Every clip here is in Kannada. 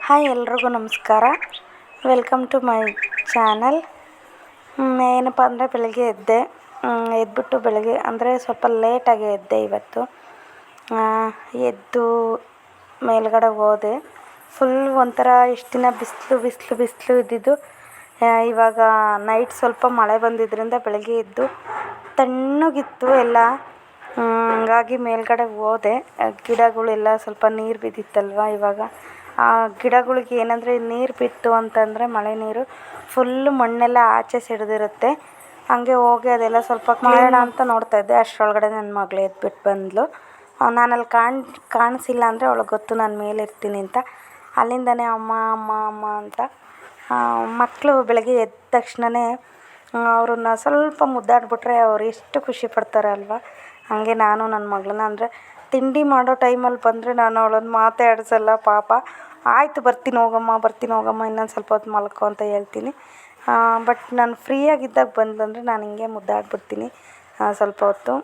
ಹಾಯ್ ಎಲ್ರಿಗೂ ನಮಸ್ಕಾರ. Welcome to my channel. ಏನಪ್ಪ ಅಂದರೆ ಬೆಳಗ್ಗೆ ಎದ್ಬಿಟ್ಟು ಬೆಳಗ್ಗೆ ಅಂದರೆ ಸ್ವಲ್ಪ ಲೇಟಾಗಿ ಎದ್ದೆ ಇವತ್ತು. ಎದ್ದು ಮೇಲ್ಗಡೆ ಹೋದೆ. ಫುಲ್ ಒಂಥರ ಇಷ್ಟು ದಿನ ಬಿಸಿಲು ಇದ್ದಿದ್ದು. ಇವಾಗ ನೈಟ್ ಸ್ವಲ್ಪ ಮಳೆ ಬಂದಿದ್ದರಿಂದ ಬೆಳಗ್ಗೆ ಎದ್ದು ತಣ್ಣಗಿತ್ತು ಎಲ್ಲ. ಹಂಗಾಗಿ ಮೇಲ್ಗಡೆ ಹೋದೆ. ಗಿಡಗಳೆಲ್ಲ ಸ್ವಲ್ಪ ನೀರು ಬಿದ್ದಿತ್ತಲ್ವ. ಇವಾಗ ಆ ಗಿಡಗಳಿಗೆ ಏನಂದರೆ ನೀರು ಬಿತ್ತು ಅಂತಂದರೆ ಮಳೆ ನೀರು ಫುಲ್ಲು ಮಣ್ಣೆಲ್ಲ ಆಚೆ ಸಿಡಿದಿರುತ್ತೆ. ಹಾಗೆ ಹೋಗಿ ಅದೆಲ್ಲ ಸ್ವಲ್ಪ ಮಾಡೋಣ ಅಂತ ನೋಡ್ತಾಯಿದ್ದೆ. ಅಷ್ಟರೊಳಗಡೆ ನನ್ನ ಮಗಳು ಎದ್ಬಿಟ್ಟು ಬಂದಳು. ನಾನಲ್ಲಿ ಕಾಣಿಸಿಲ್ಲ ಅಂದರೆ ಅವಳಿಗೆ ಗೊತ್ತು ನಾನು ಮೇಲಿರ್ತೀನಿ ಅಂತ. ಅಲ್ಲಿಂದನೇ ಅಮ್ಮ ಅಮ್ಮ ಅಮ್ಮ ಅಂತ. ಮಕ್ಕಳು ಬೆಳಗ್ಗೆ ಎದ್ದ ತಕ್ಷಣವೇ ಅವ್ರನ್ನ ಸ್ವಲ್ಪ ಮುದ್ದಾಡ್ಬಿಟ್ರೆ ಅವ್ರು ಎಷ್ಟು ಖುಷಿ ಪಡ್ತಾರೆ ಅಲ್ವಾ. ಹಾಗೆ ನಾನು ನನ್ನ ಮಗಳನ್ನ ಅಂದರೆ ತಿಂಡಿ ಮಾಡೋ ಟೈಮಲ್ಲಿ ಬಂದರೆ ನಾನು ಅವಳನ್ನು ಮಾತೇ ಆಡಿಸಲ್ಲ ಪಾಪ. ಆಯಿತು ಬರ್ತೀನಿ ಹೋಗಮ್ಮ ಇನ್ನೊಂದು ಸ್ವಲ್ಪ ಹೊತ್ತು ಮಲ್ಕೊ ಅಂತ ಹೇಳ್ತೀನಿ. ಬಟ್ ನಾನು ಫ್ರೀಯಾಗಿದ್ದಾಗ ಬಂದಂದರೆ ನಾನು ಹಿಂಗೆ ಮುದ್ದಾಡ್ಬಿಡ್ತೀನಿ ಸ್ವಲ್ಪ ಹೊತ್ತು.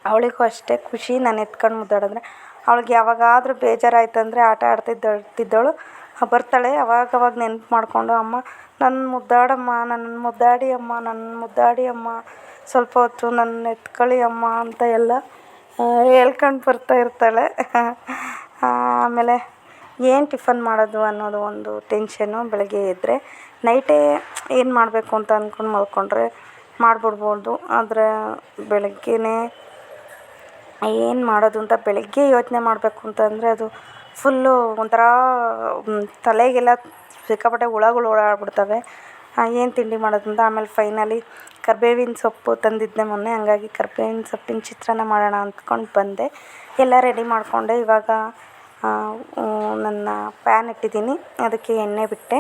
ಅವಳಿಗೂ ಅಷ್ಟೇ ಖುಷಿ ನಾನು ಎತ್ಕೊಂಡು ಮುದ್ದಾಡಿದ್ರೆ. ಅವಳಿಗೆ ಯಾವಾಗಾದರೂ ಬೇಜಾರಾಯ್ತಂದರೆ ಆಟ ಆಡ್ತಿದ್ದವಳು ಬರ್ತಾಳೆ. ಅವಾಗವಾಗ ನೆನ್ಪು ಮಾಡಿಕೊಂಡು ಅಮ್ಮ ನನ್ನ ಮುದ್ದಾಡಿ ಅಮ್ಮ ಸ್ವಲ್ಪ ಹೊತ್ತು ನನ್ನ ಎತ್ಕೊಳ್ಳಿ ಅಮ್ಮ ಅಂತ ಎಲ್ಲ ಹೇಳ್ಕೊಂಡು ಬರ್ತಾ ಇರ್ತಾಳೆ. ಆಮೇಲೆ ಏನು ಟಿಫನ್ ಮಾಡೋದು ಅನ್ನೋದು ಒಂದು ಟೆನ್ಷನ್ನು. ಬೆಳಗ್ಗೆ ಎದ್ದರೆ ನೈಟೇ ಏನು ಮಾಡಬೇಕು ಅಂತ ಅಂದ್ಕೊಂಡು ಮಲ್ಕೊಂಡ್ರೆ ಮಾಡಿಬಿಡ್ಬೋದು. ಆದರೆ ಬೆಳಗ್ಗೆನೇ ಏನು ಮಾಡೋದು ಅಂತ ಬೆಳಗ್ಗೆ ಯೋಚನೆ ಮಾಡಬೇಕು ಅಂತಂದರೆ ಅದು ಫುಲ್ಲು ಒಂಥರ ತಲೆಗೆಲ್ಲ ಸಿಕ್ಕಾಪಟ್ಟೆ ಹುಳಗಳು ಓಡಾಡ್ಬಿಡ್ತವೆ. ಏನು ತಿಂಡಿ ಮಾಡೋದು ಅಂತ. ಆಮೇಲೆ ಫೈನಲಿ ಕರ್ಬೇವಿನ ಸೊಪ್ಪು ತಂದಿದ್ದೆ ಮೊನ್ನೆ. ಹಂಗಾಗಿ ಕರ್ಬೇವಿನ ಸೊಪ್ಪಿನ ಚಿತ್ರಾನ್ನ ಮಾಡೋಣ ಅಂದ್ಕೊಂಡು ಬಂದೆ. ಎಲ್ಲ ರೆಡಿ ಮಾಡಿಕೊಂಡೆ. ಇವಾಗ ನನ್ನ ಪ್ಯಾನ್ ಇಟ್ಟಿದ್ದೀನಿ, ಅದಕ್ಕೆ ಎಣ್ಣೆ ಬಿಟ್ಟೆ.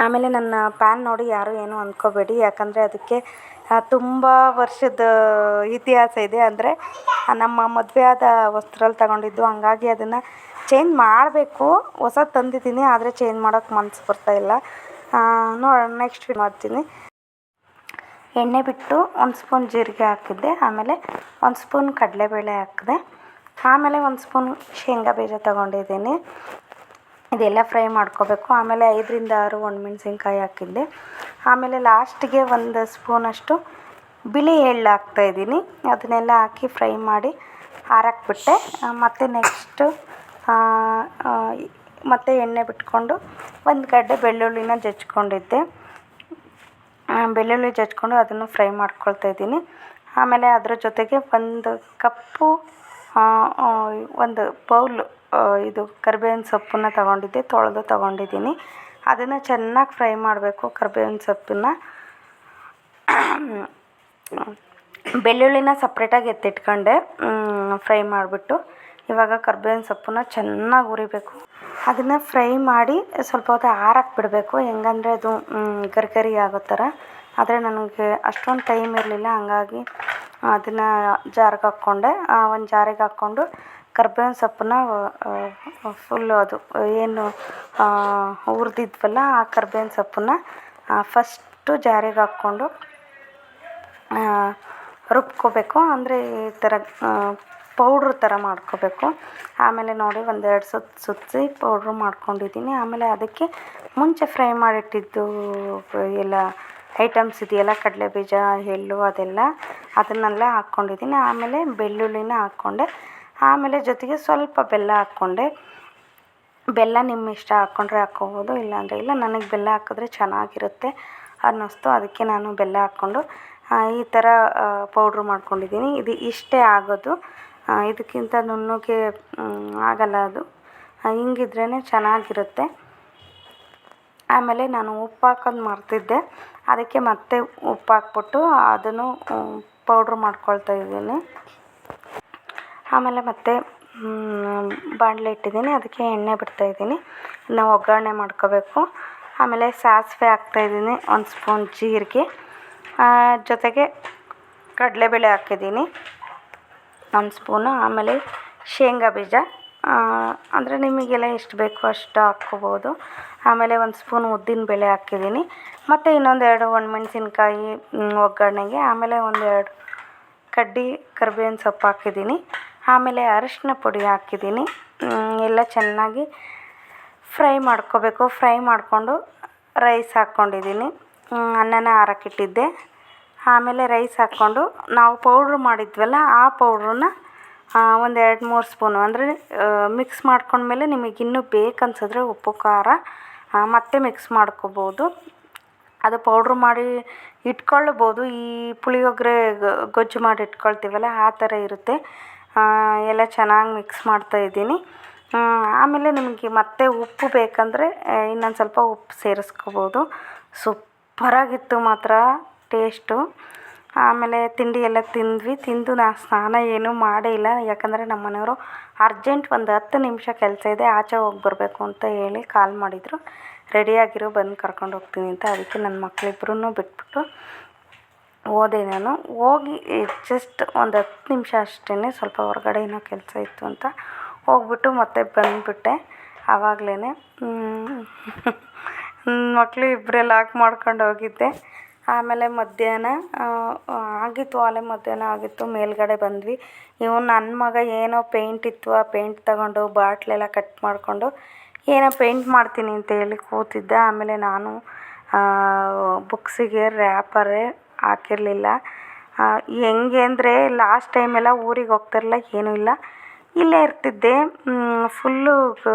ಆಮೇಲೆ ನನ್ನ ಪ್ಯಾನ್ ನೋಡಿ ಯಾರೂ ಏನೂ ಅಂದ್ಕೋಬೇಡಿ, ಯಾಕಂದರೆ ಅದಕ್ಕೆ ತುಂಬ ವರ್ಷದ ಇತಿಹಾಸ ಇದೆ. ಅಂದರೆ ನಮ್ಮ ಮದುವೆ ಆದ ವಸ್ತ್ರಲ್ಲಿ ತಗೊಂಡಿದ್ದು. ಹಂಗಾಗಿ ಅದನ್ನು ಚೇಂಜ್ ಮಾಡಬೇಕು. ಹೊಸದು ತಂದಿದ್ದೀನಿ, ಆದರೆ ಚೇಂಜ್ ಮಾಡೋಕ್ಕೆ ಮನಸ್ಸು ಬರ್ತಾಯಿಲ್ಲ. ನೋಡೋಣ ನೆಕ್ಸ್ಟ್ ಮಾಡ್ತೀನಿ. ಎಣ್ಣೆ ಬಿಟ್ಟು 1 ಸ್ಪೂನ್ ಜೀರಿಗೆ ಹಾಕಿದ್ದೆ. ಆಮೇಲೆ 1 ಸ್ಪೂನ್ ಕಡಲೆಬೇಳೆ ಹಾಕಿದೆ. ಆಮೇಲೆ 1 ಸ್ಪೂನ್ ಶೇಂಗಾ ಬೀಜ ತೊಗೊಂಡಿದ್ದೀನಿ. ಇದೆಲ್ಲ ಫ್ರೈ ಮಾಡ್ಕೋಬೇಕು. ಆಮೇಲೆ 5ರಿಂದ 6 ಒಣಮೆಣ್ಸಿನ್ಕಾಯಿ ಹಾಕಿದ್ದೆ. ಆಮೇಲೆ ಲಾಸ್ಟಿಗೆ 1 ಸ್ಪೂನಷ್ಟು ಬಿಳಿ ಎಳ್ಳು ಹಾಕ್ತಾಯಿದ್ದೀನಿ. ಅದನ್ನೆಲ್ಲ ಹಾಕಿ ಫ್ರೈ ಮಾಡಿ ಆರಕ್ಬಿಟ್ಟೆ. ಮತ್ತು ನೆಕ್ಸ್ಟು ಮತ್ತೆ ಎಣ್ಣೆ ಬಿಟ್ಕೊಂಡು 1 ಗಡ್ಡೆ ಬೆಳ್ಳುಳ್ಳಿನ ಜಜ್ಕೊಂಡಿದ್ದೆ. ಬೆಳ್ಳುಳ್ಳಿ ಜಜ್ಕೊಂಡು ಅದನ್ನು ಫ್ರೈ ಮಾಡ್ಕೊಳ್ತಾಯಿದ್ದೀನಿ. ಆಮೇಲೆ ಅದರ ಜೊತೆಗೆ 1 ಕಪ್ಪು 1 ಬೌಲ್ ಇದು ಕರಿಬೇವಿನ ಸೊಪ್ಪನ್ನು ತೊಗೊಂಡಿದ್ದೀನಿ. ಅದನ್ನು ಚೆನ್ನಾಗಿ ಫ್ರೈ ಮಾಡಬೇಕು. ಕರಿಬೇವಿನ ಸೊಪ್ಪನ್ನು ಬೆಳ್ಳುಳ್ಳಿನ ಸಪ್ರೇಟಾಗಿ ಎತ್ತಿಟ್ಕೊಂಡೆ ಫ್ರೈ ಮಾಡಿಬಿಟ್ಟು. ಇವಾಗ ಕರಿಬೇವಿನ ಸೊಪ್ಪನ್ನು ಚೆನ್ನಾಗಿ ಹುರಿಬೇಕು. ಅದನ್ನು ಫ್ರೈ ಮಾಡಿ ಸ್ವಲ್ಪ ಹೊತ್ತು ಆರಕ್ಕೆ ಬಿಡಬೇಕು. ಹೆಂಗಂದರೆ ಅದು ಗರಿ ಆಗೋ ಥರ. ಆದರೆ ನನಗೆ ಅಷ್ಟೊಂದು ಟೈಮ್ ಇರಲಿಲ್ಲ, ಹಂಗಾಗಿ ಅದನ್ನು ಜಾರಿಗೆ ಹಾಕ್ಕೊಂಡೆ. ಒಂದು ಜಾರಿಗೆ ಹಾಕ್ಕೊಂಡು ಕರಿಬೇವಿನ ಸೊಪ್ಪನ್ನ ಫುಲ್ಲು ಅದು ಏನು ಹುರಿದಿದ್ವಲ್ಲ ಆ ಕರಿಬೇವಿನ ಸೊಪ್ಪನ್ನ ಫಸ್ಟು ಜಾರಿಗೆ ಹಾಕ್ಕೊಂಡು ರುಬ್ಕೋಬೇಕು. ಅಂದರೆ ಈ ಥರ ಪೌಡ್ರ್ ಥರ ಮಾಡ್ಕೋಬೇಕು. ಆಮೇಲೆ ನೋಡಿ 1-2 ಸುತ್ತಿಸಿ ಪೌಡ್ರು ಮಾಡ್ಕೊಂಡಿದ್ದೀನಿ. ಆಮೇಲೆ ಅದಕ್ಕೆ ಮುಂಚೆ ಫ್ರೈ ಮಾಡಿಟ್ಟಿದ್ದು ಎಲ್ಲ ಐಟಮ್ಸ್ ಇದೆಯಲ್ಲ, ಕಡಲೆಬೀಜ, ಎಳ್ಳು ಅದನ್ನೆಲ್ಲ ಹಾಕ್ಕೊಂಡಿದ್ದೀನಿ. ಆಮೇಲೆ ಬೆಳ್ಳುಳ್ಳಿನ ಹಾಕ್ಕೊಂಡೆ. ಆಮೇಲೆ ಜೊತೆಗೆ ಸ್ವಲ್ಪ ಬೆಲ್ಲ ಹಾಕ್ಕೊಂಡೆ. ಬೆಲ್ಲ ನಿಮ್ಮ ಇಷ್ಟ, ಹಾಕ್ಕೊಂಡ್ರೆ ಹಾಕ್ಕೋಬೋದು, ಇಲ್ಲಾಂದರೆ ಇಲ್ಲ. ನನಗೆ ಬೆಲ್ಲ ಹಾಕಿದ್ರೆ ಚೆನ್ನಾಗಿರುತ್ತೆ ಅನ್ನಿಸ್ತು, ಅದಕ್ಕೆ ನಾನು ಬೆಲ್ಲ ಹಾಕ್ಕೊಂಡು ಈ ಥರ ಪೌಡ್ರು ಮಾಡ್ಕೊಂಡಿದ್ದೀನಿ. ಇದು ಇಷ್ಟೇ ಆಗೋದು, ಇದಕ್ಕಿಂತ ನುಣ್ಣಗೆ ಆಗಲ್ಲ. ಅದು ಹಿಂಗಿದ್ರೇ ಚೆನ್ನಾಗಿರುತ್ತೆ. ಆಮೇಲೆ ನಾನು ಉಪ್ಪು ಹಾಕೋದು ಮರ್ತಿದ್ದೆ, ಅದಕ್ಕೆ ಮತ್ತೆ ಉಪ್ಪು ಹಾಕ್ಬಿಟ್ಟು ಅದನ್ನು ಪೌಡ್ರು ಮಾಡ್ಕೊಳ್ತಾ ಇದ್ದೀನಿ. ಆಮೇಲೆ ಮತ್ತೆ ಬಾಣಲೆ ಇಟ್ಟಿದ್ದೀನಿ, ಅದಕ್ಕೆ ಎಣ್ಣೆ ಬಿಡ್ತಾಯಿದ್ದೀನಿ. ಇನ್ನು ಒಗ್ಗರಣೆ ಮಾಡ್ಕೋಬೇಕು. ಆಮೇಲೆ ಸಾಸಿವೆ ಹಾಕ್ತಾಯಿದ್ದೀನಿ, 1 ಸ್ಪೂನ್ ಜೀರಿಗೆ, ಜೊತೆಗೆ ಕಡಲೆಬೇಳೆ ಹಾಕಿದ್ದೀನಿ 1 ಸ್ಪೂನು. ಆಮೇಲೆ ಶೇಂಗಾ ಬೀಜ, ಅಂದರೆ ನಿಮಗೆಲ್ಲ ಎಷ್ಟು ಬೇಕೋ ಅಷ್ಟು ಹಾಕ್ಕೋಬೋದು. ಆಮೇಲೆ 1 ಸ್ಪೂನ್ ಉದ್ದಿನಬೇಳೆ ಹಾಕಿದ್ದೀನಿ. ಮತ್ತು ಇನ್ನೊಂದು 2 ಒಣಮೆಣ್ಸಿನ್ಕಾಯಿ ಒಗ್ಗರಣೆಗೆ. ಆಮೇಲೆ 1-2 ಕಡ್ಡಿ ಕರಿಬೇವಿನ ಸೊಪ್ಪು ಹಾಕಿದ್ದೀನಿ. ಆಮೇಲೆ ಅರಿಶಿನ ಪುಡಿ ಹಾಕಿದ್ದೀನಿ. ಎಲ್ಲ ಚೆನ್ನಾಗಿ ಫ್ರೈ ಮಾಡ್ಕೋಬೇಕು. ಫ್ರೈ ಮಾಡಿಕೊಂಡು ರೈಸ್ ಹಾಕ್ಕೊಂಡಿದ್ದೀನಿ. ಅನ್ನನ ಆರೋಕ್ಕಿಟ್ಟಿದ್ದೆ. ಆಮೇಲೆ ರೈಸ್ ಹಾಕ್ಕೊಂಡು ನಾವು ಪೌಡ್ರ್ ಮಾಡಿದ್ವಲ್ಲ ಆ ಪೌಡ್ರನ್ನ ಒಂದು 2-3 ಸ್ಪೂನು ಅಂದರೆ ಮಿಕ್ಸ್ ಮಾಡ್ಕೊಂಡ್ಮೇಲೆ ನಿಮಗೆ ಇನ್ನೂ ಬೇಕನ್ಸಿದ್ರೆ ಉಪ್ಪು ಖಾರ ಮತ್ತೆ ಮಿಕ್ಸ್ ಮಾಡ್ಕೋಬೋದು. ಅದು ಪೌಡ್ರ್ ಮಾಡಿ ಇಟ್ಕೊಳ್ಬೋದು. ಈ ಪುಳಿಯೋಗರೆ ಗೊಜ್ಜು ಮಾಡಿ ಇಟ್ಕೊಳ್ತೀವಲ್ಲ ಆ ಥರ ಇರುತ್ತೆ. ಎಲ್ಲ ಚೆನ್ನಾಗಿ ಮಿಕ್ಸ್ ಮಾಡ್ತಾಯಿದ್ದೀನಿ. ಆಮೇಲೆ ನಿಮಗೆ ಮತ್ತೆ ಉಪ್ಪು ಬೇಕಂದರೆ ಇನ್ನೊಂದು ಸ್ವಲ್ಪ ಉಪ್ಪು ಸೇರಿಸ್ಕೋಬೋದು. ಸೂಪರಾಗಿತ್ತು ಮಾತ್ರ ಟೇಸ್ಟು. ಆಮೇಲೆ ತಿಂಡಿ ಎಲ್ಲ ತಿಂದ್ವಿ. ತಿಂದು ನಾ ಸ್ನಾನ ಏನೂ ಮಾಡೇ ಇಲ್ಲ. ಯಾಕಂದರೆ ನಮ್ಮ ಮನೆಯವರು ಅರ್ಜೆಂಟ್ ಒಂದು 10 ನಿಮಿಷ ಕೆಲಸ ಇದೆ, ಆಚೆ ಹೋಗಿ ಬರಬೇಕು ಅಂತ ಹೇಳಿ ಕಾಲ್ ಮಾಡಿದರು. ರೆಡಿಯಾಗಿರು, ಬಂದು ಕರ್ಕೊಂಡು ಹೋಗ್ತೀನಿ ಅಂತ. ಅದಕ್ಕೆ ನನ್ನ ಮಕ್ಕಳಿಬ್ರೂ ಬಿಟ್ಬಿಟ್ಟು ಹೋದೆ. ನಾನು ಹೋಗಿ ಜಸ್ಟ್ ಒಂದು 10 ನಿಮಿಷ ಅಷ್ಟೇ, ಸ್ವಲ್ಪ ಹೊರಗಡೆ ಏನೋ ಕೆಲಸ ಇತ್ತು ಅಂತ ಹೋಗ್ಬಿಟ್ಟು ಮತ್ತೆ ಬಂದುಬಿಟ್ಟೆ. ಆವಾಗಲೇ ಮಕ್ಕಳು ಇಬ್ಬರೇ ಲಾಕ್ ಮಾಡ್ಕೊಂಡು ಹೋಗಿದ್ದೆ. ಆಮೇಲೆ ಮಧ್ಯಾಹ್ನ ಆಗಿತ್ತು, ಆಲೆ ಮಧ್ಯಾಹ್ನ ಆಗಿತ್ತು. ಮೇಲ್ಗಡೆ ಬಂದ್ವಿ. ನನ್ನ ಮಗ ಏನೋ ಪೇಂಟ್ ಇತ್ತು, ಆ ಪೇಂಟ್ ತಗೊಂಡು ಬಾಟ್ಲೆಲ್ಲ ಕಟ್ ಮಾಡಿಕೊಂಡು ಏನೋ ಪೇಂಟ್ ಮಾಡ್ತೀನಿ ಅಂತ ಹೇಳಿ ಕೂತಿದ್ದ. ಆಮೇಲೆ ನಾನು ಬುಕ್ಸಿಗೆ ರ್ಯಾಪರೇ ಹಾಕಿರಲಿಲ್ಲ. ಹೆಂಗೆ ಅಂದರೆ ಲಾಸ್ಟ್ ಟೈಮೆಲ್ಲ ಊರಿಗೆ ಹೋಗ್ತಾರಲ್ಲ, ಏನೂ ಇಲ್ಲ, ಇಲ್ಲೇ ಇರ್ತಿದ್ದೆ. ಫುಲ್ಲು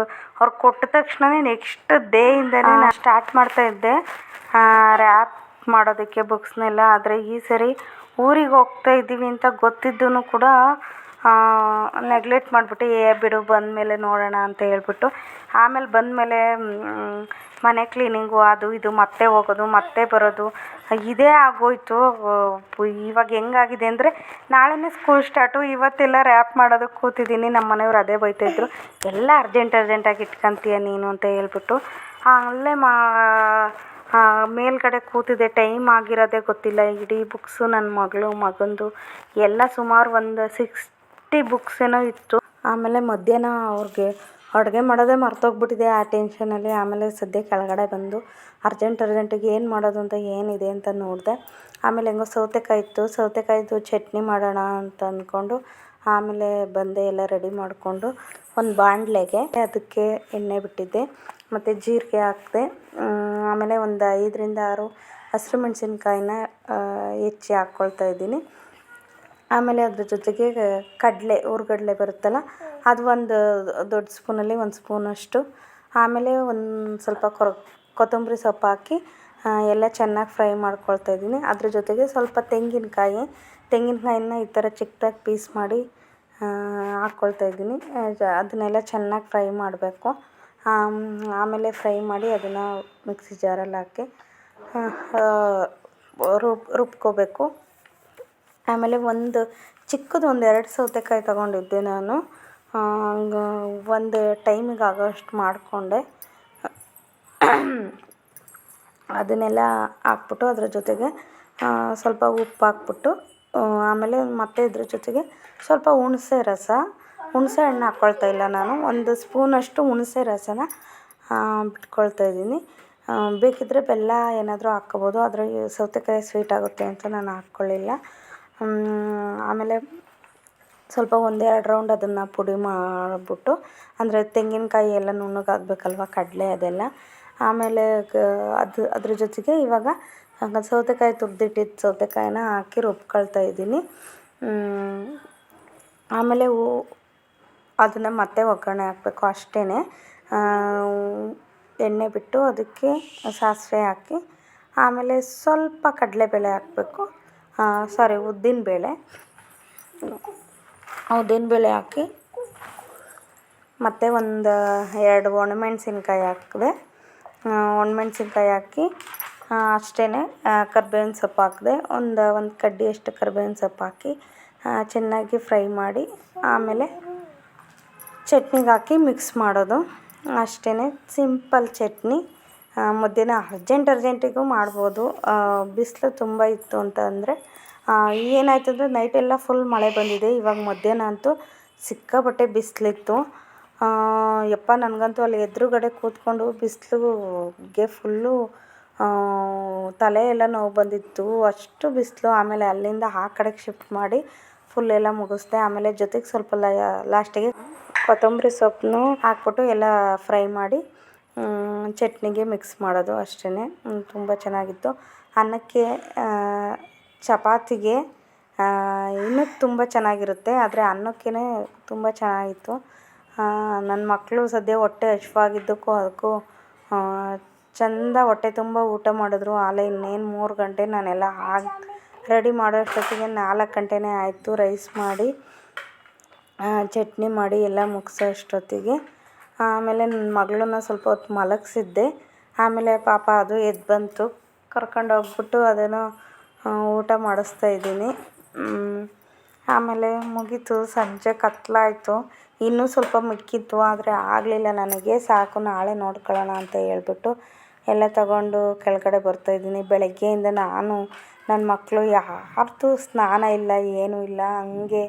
ಅವ್ರು ಕೊಟ್ಟ ತಕ್ಷಣವೇ ನೆಕ್ಸ್ಟ್ ಡೇಯಿಂದನೇ ನಾನು ಸ್ಟಾರ್ಟ್ ಮಾಡ್ತಾಯಿದ್ದೆ ರ್ಯಾಪ್ ಮಾಡೋದಕ್ಕೆ ಬುಕ್ಸ್ನೆಲ್ಲ. ಆದರೆ ಈ ಸರಿ ಊರಿಗೆ ಹೋಗ್ತಾ ಇದ್ದೀವಿ ಅಂತ ಗೊತ್ತಿದ್ದೂ ಕೂಡ ನೆಗ್ಲೆಕ್ಟ್ ಮಾಡಿಬಿಟ್ಟು ಬಿಡು ಬಂದಮೇಲೆ ನೋಡೋಣ ಅಂತ ಹೇಳ್ಬಿಟ್ಟು, ಆಮೇಲೆ ಬಂದಮೇಲೆ ಮನೆ ಕ್ಲೀನಿಂಗು ಅದು ಇದು ಮತ್ತೆ ಹೋಗೋದು ಮತ್ತೆ ಬರೋದು ಇದೇ ಆಗೋಯಿತು. ಇವಾಗ ಹೆಂಗಾಗಿದೆ ಅಂದರೆ ನಾಳೆನೇ ಸ್ಕೂಲ್ ಸ್ಟಾರ್ಟು, ಇವತ್ತೆಲ್ಲ ರ್ಯಾಪ್ ಮಾಡೋದಕ್ಕೆ ಕೂತಿದ್ದೀನಿ. ನಮ್ಮ ಮನೆಯವ್ರು ಅದೇ ಬೈತಾಯಿದ್ರು, ಎಲ್ಲ ಅರ್ಜೆಂಟಾಗಿ ಇಟ್ಕೊಂತೀಯ ನೀನು ಅಂತ ಹೇಳ್ಬಿಟ್ಟು. ಅಲ್ಲೇ ಮೇಲ್ಗಡೆ ಕೂತಿದ್ದೆ. ಟೈಮ್ ಆಗಿರೋದೇ ಗೊತ್ತಿಲ್ಲ. ಇಡೀ ಬುಕ್ಸು ನನ್ನ ಮಗಂದು ಎಲ್ಲ ಸುಮಾರು ಒಂದು 60 ಬುಕ್ಸ್ ಏನೋ ಇತ್ತು. ಆಮೇಲೆ ಮಧ್ಯಾಹ್ನ ಅವ್ರಿಗೆ ಅಡುಗೆ ಮಾಡೋದೇ ಮರ್ತೋಗ್ಬಿಟ್ಟಿದೆ ಆ ಟೆನ್ಷನಲ್ಲಿ. ಆಮೇಲೆ ಸದ್ಯ ಕೆಳಗಡೆ ಬಂದು ಅರ್ಜೆಂಟಿಗೆ ಏನು ಮಾಡೋದು ಅಂತ ಏನಿದೆ ಅಂತ ನೋಡಿದೆ. ಆಮೇಲೆ ಹೆಂಗೋ ಸೌತೆಕಾಯಿ ಇತ್ತು, ಸೌತೆಕಾಯಿದು ಚಟ್ನಿ ಮಾಡೋಣ ಅಂತ ಅಂದ್ಕೊಂಡು ಆಮೇಲೆ ಬಂದೆ. ಎಲ್ಲ ರೆಡಿ ಮಾಡಿಕೊಂಡು ಒಂದು ಬಾಣಲೆಗೆ ಅದಕ್ಕೆ ಎಣ್ಣೆ ಬಿಟ್ಟಿದ್ದೆ ಮತ್ತು ಜೀರಿಗೆ ಹಾಕಿದೆ. ಆಮೇಲೆ ಒಂದು 5-6 ಹಸಿರು ಮೆಣಸಿನ್ಕಾಯಿನ ಹೆಚ್ಚಿ ಹಾಕ್ಕೊಳ್ತಾ ಇದ್ದೀನಿ. ಆಮೇಲೆ ಅದ್ರ ಜೊತೆಗೆ ಹುರ್ಗಡ್ಲೆ ಬರುತ್ತಲ್ಲ, ಅದು ಒಂದು ದೊಡ್ಡ ಸ್ಪೂನಲ್ಲಿ 1 ಸ್ಪೂನಷ್ಟು. ಆಮೇಲೆ ಒಂದು ಸ್ವಲ್ಪ ಕೊತ್ತಂಬರಿ ಸೊಪ್ಪು ಹಾಕಿ ಎಲ್ಲ ಚೆನ್ನಾಗಿ ಫ್ರೈ ಮಾಡ್ಕೊಳ್ತಾ ಇದ್ದೀನಿ. ಅದ್ರ ಜೊತೆಗೆ ಸ್ವಲ್ಪ ತೆಂಗಿನಕಾಯಿನ ಈ ಥರ ಚಿಕ್ಕದಾಗಿ ಪೀಸ್ ಮಾಡಿ ಹಾಕ್ಕೊಳ್ತಾ ಇದ್ದೀನಿ. ಅದನ್ನೆಲ್ಲ ಚೆನ್ನಾಗಿ ಫ್ರೈ ಮಾಡಬೇಕು. ಆಮೇಲೆ ಫ್ರೈ ಮಾಡಿ ಅದನ್ನು ಮಿಕ್ಸಿ ಜಾರಲ್ಲಿ ಹಾಕಿ ರುಬ್ಕೋಬೇಕು. ಆಮೇಲೆ ಒಂದು ಚಿಕ್ಕದು 1-2 ಸೌತೆಕಾಯಿ ತೊಗೊಂಡಿದ್ದೆ ನಾನು. ಒಂದು ಟೈಮಿಗೆ ಆಗೋಷ್ಟು ಮಾಡಿಕೊಂಡೆ. ಅದನ್ನೆಲ್ಲ ಹಾಕ್ಬಿಟ್ಟು ಅದ್ರ ಜೊತೆಗೆ ಸ್ವಲ್ಪ ಉಪ್ಪು ಹಾಕ್ಬಿಟ್ಟು ಆಮೇಲೆ ಮತ್ತೆ ಇದ್ರ ಜೊತೆಗೆ ಸ್ವಲ್ಪ ಹುಣಸೆ ಹಣ್ಣು ಹಾಕ್ಕೊಳ್ತಾ ಇಲ್ಲ ನಾನು. 1 ಸ್ಪೂನಷ್ಟು ಹುಣಸೆ ರಸನ ಬಿಟ್ಕೊಳ್ತಾ ಇದ್ದೀನಿ. ಬೇಕಿದ್ದರೆ ಬೆಲ್ಲ ಏನಾದರೂ ಹಾಕ್ಕೋಬೋದು, ಆದರೆ ಸೌತೆಕಾಯಿ ಸ್ವೀಟ್ ಆಗುತ್ತೆ ಅಂತ ನಾನು ಹಾಕ್ಕೊಳ್ಳಿಲ್ಲ. ಆಮೇಲೆ ಸ್ವಲ್ಪ 1-2 ರೌಂಡ್ ಅದನ್ನು ಪುಡಿ ಮಾಡಿಬಿಟ್ಟು, ಅಂದರೆ ತೆಂಗಿನಕಾಯಿ ಎಲ್ಲ ನುಣ್ಣಗಾಗಬೇಕಲ್ವ, ಕಡಲೆ ಅದೆಲ್ಲ. ಆಮೇಲೆ ಅದ್ರ ಜೊತೆಗೆ ಇವಾಗ ಸೌತೆಕಾಯಿ ತುರಿದಿಟ್ಟಿದ್ದ ಸೌತೆಕಾಯಿನ ಹಾಕಿ ರುಬ್ಕೊಳ್ತಾ ಇದ್ದೀನಿ. ಆಮೇಲೆ ಅದನ್ನು ಮತ್ತೆ ಒಗ್ಗರಣೆ ಹಾಕಬೇಕು ಅಷ್ಟೇ. ಎಣ್ಣೆ ಬಿಟ್ಟು ಅದಕ್ಕೆ ಸಾಸಿವೆ ಹಾಕಿ ಆಮೇಲೆ ಸ್ವಲ್ಪ ಕಡಲೆಬೇಳೆ ಹಾಕಬೇಕು. ಉದ್ದಿನಬೇಳೆ ಹಾಕಿ ಮತ್ತು ಒಂದು 2 ಒಣಮೆಣಸಿನ್ಕಾಯಿ ಹಾಕಿದೆ. ಒಣಮೆಣಸಿನ್ಕಾಯಿ ಹಾಕಿ ಅಷ್ಟೇ. ಕರ್ಬೇವಿನ ಸೊಪ್ಪು ಹಾಕಿದೆ. ಒಂದು ಕಡ್ಡಿಯಷ್ಟು ಕರ್ಬೇವಿನ ಸೊಪ್ಪು ಹಾಕಿ ಚೆನ್ನಾಗಿ ಫ್ರೈ ಮಾಡಿ ಆಮೇಲೆ ಚಟ್ನಿಗೆ ಹಾಕಿ ಮಿಕ್ಸ್ ಮಾಡೋದು ಅಷ್ಟೇ. ಸಿಂಪಲ್ ಚಟ್ನಿ. ಮಧ್ಯಾಹ್ನ ಅರ್ಜೆಂಟಿಗೂ ಮಾಡ್ಬೋದು. ಬಿಸಿಲು ತುಂಬ ಇತ್ತು ಅಂತ ಅಂದರೆ ಏನಾಯ್ತು ಅಂದರೆ ನೈಟೆಲ್ಲ ಫುಲ್ ಮಳೆ ಬಂದಿದೆ. ಇವಾಗ ಮಧ್ಯಾಹ್ನ ಅಂತೂ ಸಿಕ್ಕಾಪಟ್ಟೆ ಬಿಸಿಲಿತ್ತು. ನನಗಂತೂ ಅಲ್ಲಿ ಎದುರುಗಡೆ ಕೂತ್ಕೊಂಡು ಬಿಸಿಲಿಗೆ ಫುಲ್ಲು ತಲೆ ಎಲ್ಲ ನೋವು ಬಂದಿತ್ತು, ಅಷ್ಟು ಬಿಸಿಲು. ಆಮೇಲೆ ಅಲ್ಲಿಂದ ಆ ಕಡೆಗೆ ಶಿಫ್ಟ್ ಮಾಡಿ ಫುಲ್ಲೆಲ್ಲ ಮುಗಿಸ್ದೆ. ಆಮೇಲೆ ಜೊತೆಗೆ ಸ್ವಲ್ಪ ಲಾಸ್ಟಿಗೆ ಕೊತ್ತಂಬರಿ ಸೊಪ್ಪನ್ನು ಹಾಕ್ಬಿಟ್ಟು ಎಲ್ಲ ಫ್ರೈ ಮಾಡಿ ಚಟ್ನಿಗೆ ಮಿಕ್ಸ್ ಮಾಡೋದು ಅಷ್ಟೇ. ತುಂಬ ಚೆನ್ನಾಗಿತ್ತು. ಅನ್ನಕ್ಕೆ ಚಪಾತಿಗೆ ಇನ್ನೂ ತುಂಬ ಚೆನ್ನಾಗಿರುತ್ತೆ, ಆದರೆ ಅನ್ನಕ್ಕೇ ತುಂಬ ಚೆನ್ನಾಗಿತ್ತು. ನನ್ನ ಮಕ್ಕಳು ಸದ್ಯ ಹೊಟ್ಟೆ ಹಶ್ವಾಗಿದ್ದಕ್ಕೂ ಅದಕ್ಕೂ ಚೆಂದ ಹೊಟ್ಟೆ ತುಂಬ ಊಟ ಮಾಡಿದ್ರು. ಆಲೇ ಇನ್ನೇನು 3 ಗಂಟೆ ನಾನೆಲ್ಲ ರೆಡಿ ಮಾಡೋ ಅಷ್ಟೊತ್ತಿಗೆ 4 ಗಂಟೆನೇ ಆಯಿತು. ರೈಸ್ ಮಾಡಿ ಚಟ್ನಿ ಮಾಡಿ ಎಲ್ಲ ಮುಗಿಸೋ ಅಷ್ಟೊತ್ತಿಗೆ. ಆಮೇಲೆ ನನ್ನ ಮಗಳನ್ನ ಸ್ವಲ್ಪ ಹೊತ್ತು ಮಲಗಿಸಿದ್ದೆ. ಆಮೇಲೆ ಪಾಪ ಅದು ಎದ್ದು ಬಂತು, ಕರ್ಕೊಂಡೋಗ್ಬಿಟ್ಟು ಅದನ್ನು ಊಟ ಮಾಡಿಸ್ತಾ ಇದ್ದೀನಿ. ಆಮೇಲೆ ಮುಗೀತು, ಸಂಜೆ ಕತ್ತಲಾಯಿತು. ಇನ್ನೂ ಸ್ವಲ್ಪ ಮಿಕ್ಕಿತ್ತು, ಆದರೆ ಆಗಲಿಲ್ಲ ನನಗೆ. ಸಾಕು ನಾಳೆ ನೋಡ್ಕೊಳ್ಳೋಣ ಅಂತ ಹೇಳ್ಬಿಟ್ಟು ಎಲ್ಲ ತಗೊಂಡು ಕೆಳಗಡೆ ಬರ್ತಾಯಿದ್ದೀನಿ. ಬೆಳಗ್ಗೆಯಿಂದ ನಾನು ನನ್ನ ಮಕ್ಕಳು ಯಾರ್ದು ಸ್ನಾನ ಇಲ್ಲ, ಏನೂ ಇಲ್ಲ, ಹಂಗೆ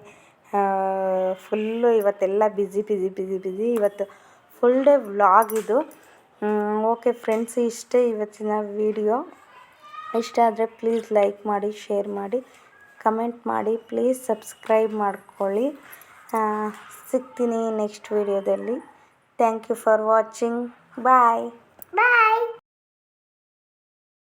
ಫುಲ್ಲು ಇವತ್ತೆಲ್ಲ ಬಿಝಿ. ಇವತ್ತು ಫುಲ್ ಡೇ ವ್ಲಾಗ್ ಇದು. ಓಕೆ ಫ್ರೆಂಡ್ಸ್, ಇಷ್ಟೇ ಇವತ್ತಿನ ವಿಡಿಯೋ. ಇಷ್ಟ ಆದರೆ ಪ್ಲೀಸ್ ಲೈಕ್ ಮಾಡಿ, ಶೇರ್ ಮಾಡಿ, ಕಮೆಂಟ್ ಮಾಡಿ, ಪ್ಲೀಸ್ ಸಬ್ಸ್ಕ್ರೈಬ್ ಮಾಡ್ಕೊಳ್ಳಿ. ಸಿಗ್ತೀನಿ ನೆಕ್ಸ್ಟ್ ವಿಡಿಯೋದಲ್ಲಿ. Thank you for watching. Bye.